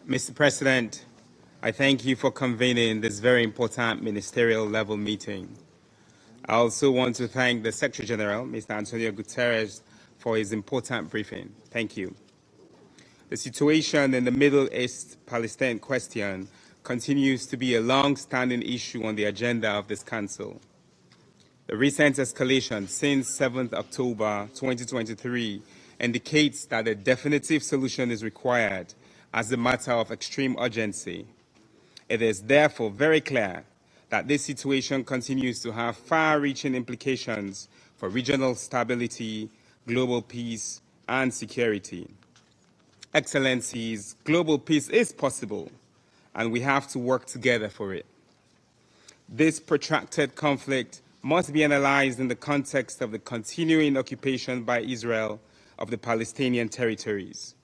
Mr. President, I thank you for convening this very important ministerial level meeting. I also want to thank the Secretary General, Mr. Antonio Guterres, for his important briefing. Thank you. The situation in the Middle East Palestine question continues to be a long-standing issue on the agenda of this Council. The recent escalation since 7th October 2023 indicates that a definitive solution is required as a matter of extreme urgency. It is therefore very clear that this situation continues to have far-reaching implications for regional stability, global peace, and security. Excellencies, global peace is possible, and we have to work together for it. This protracted conflict must be analyzed in the context of the continuing occupation by Israel of the Palestinian territories.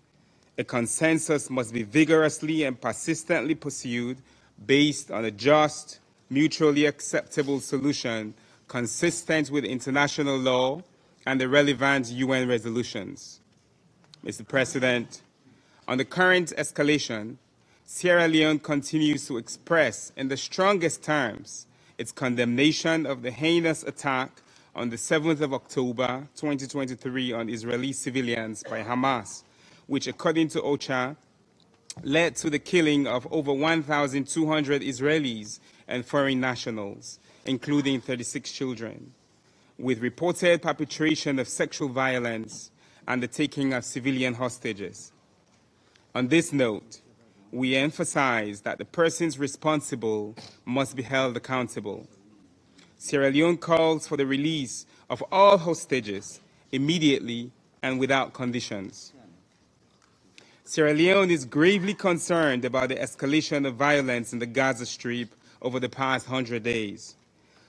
A consensus must be vigorously and persistently pursued based on a just, mutually acceptable solution consistent with international law and the relevant UN resolutions. Mr. President, on the current escalation, Sierra Leone continues to express in the strongest terms its condemnation of the heinous attack on the 7th of October 2023 on Israeli civilians by Hamas, which, according to OCHA, led to the killing of over 1,200 Israelis and foreign nationals, including 36 children, with reported perpetration of sexual violence and the taking of civilian hostages. On this note, we emphasize that the persons responsible must be held accountable. Sierra Leone calls for the release of all hostages immediately and without conditions. Sierra Leone is gravely concerned about the escalation of violence in the Gaza Strip over the past 100 days.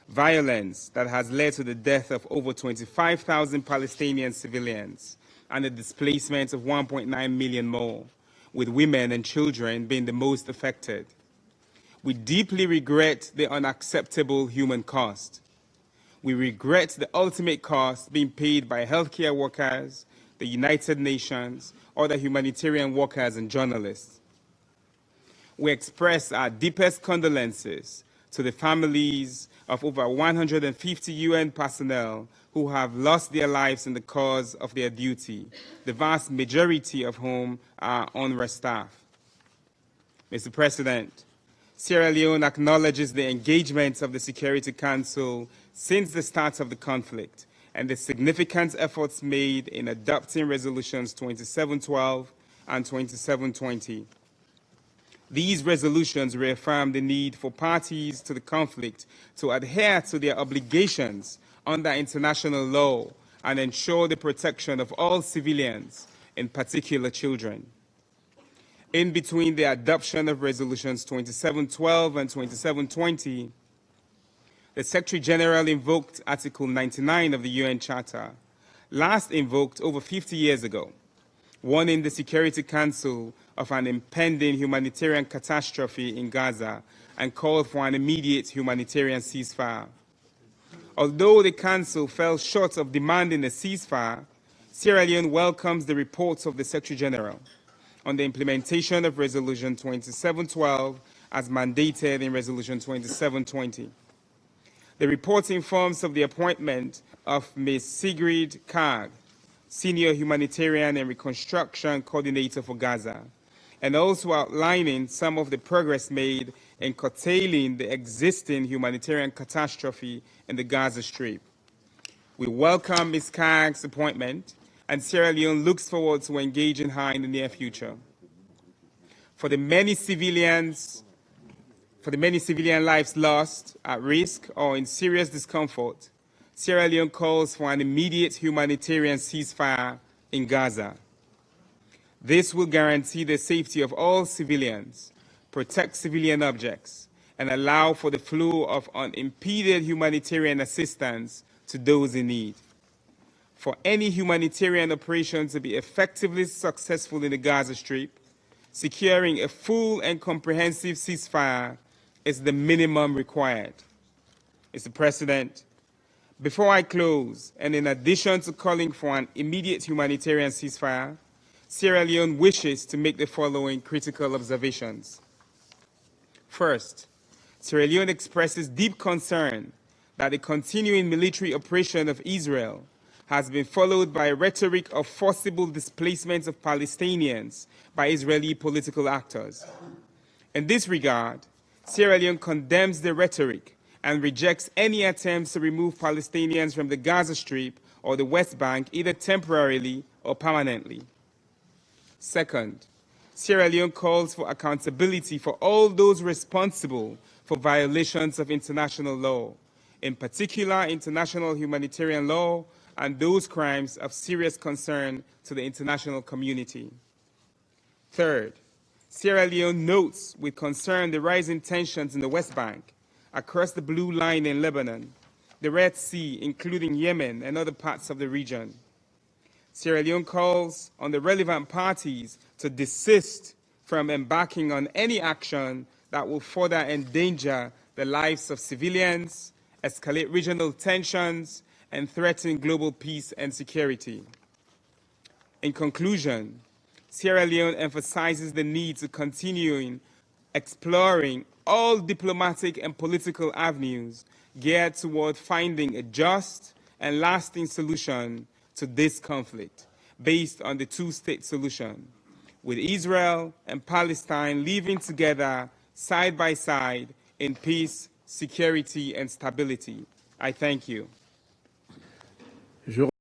Violence that has led to the death of over 25,000 Palestinian civilians and the displacement of 1.9 million more, with women and children being the most affected. We deeply regret the unacceptable human cost. We regret the ultimate cost being paid by healthcare workers, the United Nations, other humanitarian workers and journalists. We express our deepest condolences to the families of over 150 UN personnel who have lost their lives in the cause of their duty, the vast majority of whom are UNRWA staff. Mr. President, Sierra Leone acknowledges the engagement of the Security Council since the start of the conflict and the significant efforts made in adopting resolutions 2712 and 2720. These resolutions reaffirm the need for parties to the conflict to adhere to their obligations under international law and ensure the protection of all civilians, in particular children. In between the adoption of resolutions 2712 and 2720, the Secretary General invoked Article 99 of the UN Charter, last invoked over 50 years ago, warning the Security Council of an impending humanitarian catastrophe in Gaza and called for an immediate humanitarian ceasefire. Although the Council fell short of demanding a ceasefire, Sierra Leone welcomes the reports of the Secretary General on the implementation of Resolution 2712 as mandated in Resolution 2720. The report informs of the appointment of Ms. Sigrid Kaag, Senior Humanitarian and Reconstruction Coordinator for Gaza, and also outlining some of the progress made in curtailing the existing humanitarian catastrophe in the Gaza Strip. We welcome Ms. Kaag's appointment, and Sierra Leone looks forward to engaging her in the near future. For the many civilian lives lost, at risk, or in serious discomfort, Sierra Leone calls for an immediate humanitarian ceasefire in Gaza. This will guarantee the safety of all civilians, protect civilian objects, and allow for the flow of unimpeded humanitarian assistance to those in need. For any humanitarian operation to be effectively successful in the Gaza Strip, securing a full and comprehensive ceasefire is the minimum required. Mr. President, before I close, and in addition to calling for an immediate humanitarian ceasefire, Sierra Leone wishes to make the following critical observations. First, Sierra Leone expresses deep concern that the continuing military operation of Israel has been followed by a rhetoric of forcible displacement of Palestinians by Israeli political actors. In this regard, Sierra Leone condemns the rhetoric and rejects any attempts to remove Palestinians from the Gaza Strip or the West Bank, either temporarily or permanently. Second, Sierra Leone calls for accountability for all those responsible for violations of international law, in particular international humanitarian law and those crimes of serious concern to the international community. Third, Sierra Leone notes with concern the rising tensions in the West Bank, across the Blue Line in Lebanon, the Red Sea, including Yemen and other parts of the region. Sierra Leone calls on the relevant parties to desist from embarking on any action that will further endanger the lives of civilians, escalate regional tensions, and threaten global peace and security. In conclusion, Sierra Leone emphasizes the need to continue exploring all diplomatic and political avenues geared toward finding a just and lasting solution to this conflict based on the two-state solution, with Israel and Palestine living together side by side in peace, security, and stability. I thank you.